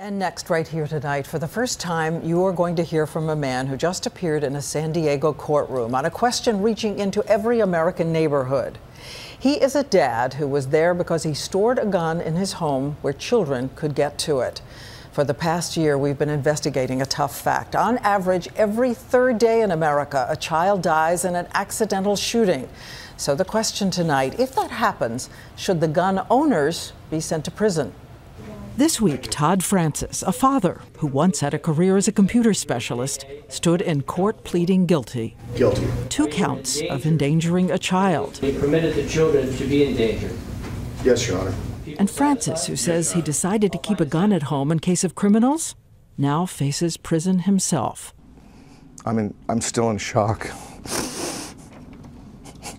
And next, right here tonight, for the first time, you are going to hear from a man who just appeared in a San Diego courtroom on a question reaching into every American neighborhood. He is a dad who was there because he stored a gun in his home where children could get to it. For the past year, we've been investigating a tough fact. On average, every third day in America, a child dies in an accidental shooting. So the question tonight, if that happens, should the gun owners be sent to prison? This week, Todd Francis, a father who once had a career as a computer specialist, stood in court pleading guilty. Guilty. 2 counts of endangering a child. He permitted the children to be endangered. Yes, Your Honor. And Francis, who says he decided to keep a gun at home in case of criminals, now faces prison himself. I'm still in shock.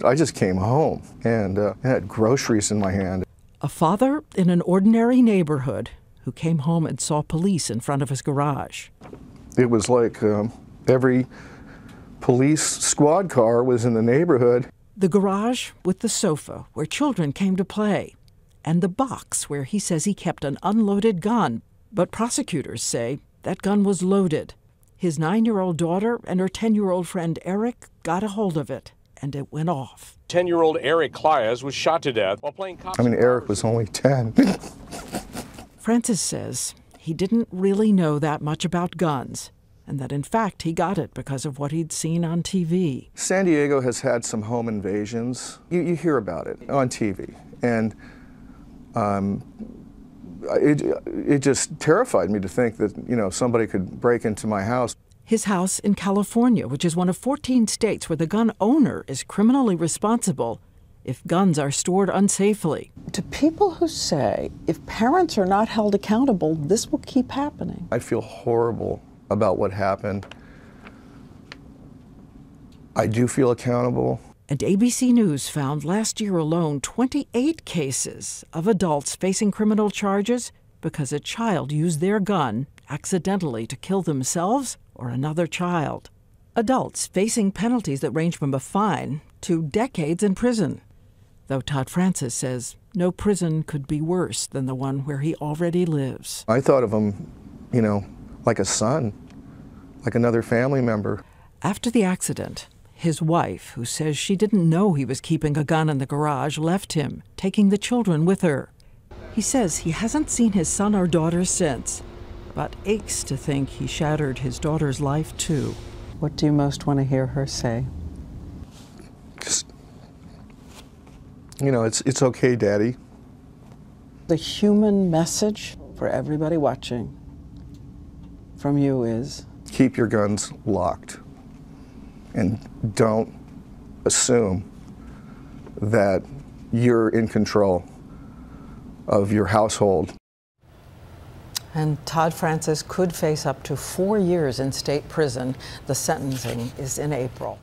I just came home and had groceries in my hand. A father in an ordinary neighborhood who came home and saw police in front of his garage. It was like every police squad car was in the neighborhood. The garage with the sofa where children came to play, and the box where he says he kept an unloaded gun. But prosecutors say that gun was loaded. His 9-year-old daughter and her 10-year-old friend Eric got a hold of it, and it went off. 10-year-old Eric Clias was shot to death while playing cops. Eric was only 10. Francis says he didn't really know that much about guns, and that in fact he got it because of what he'd seen on TV. San Diego has had some home invasions. You hear about it on TV, and it just terrified me to think that, somebody could break into my house. His house in California, which is one of 14 states where the gun owner is criminally responsible if guns are stored unsafely. To people who say if parents are not held accountable, this will keep happening. I feel horrible about what happened. I do feel accountable. And ABC News found last year alone 28 cases of adults facing criminal charges because a child used their gun accidentally to kill themselves or another child. Adults facing penalties that range from a fine to decades in prison. Though Todd Francis says no prison could be worse than the one where he already lives. I thought of him, like a son, like another family member. After the accident, his wife, who says she didn't know he was keeping a gun in the garage, left him, taking the children with her. He says he hasn't seen his son or daughter since, but aches to think he shattered his daughter's life too. What do you most want to hear her say? Just, it's okay, Daddy. The human message for everybody watching from you is? Keep your guns locked and don't assume that you're in control of your household. And Todd Francis could face up to 4 years in state prison. The sentencing is in April.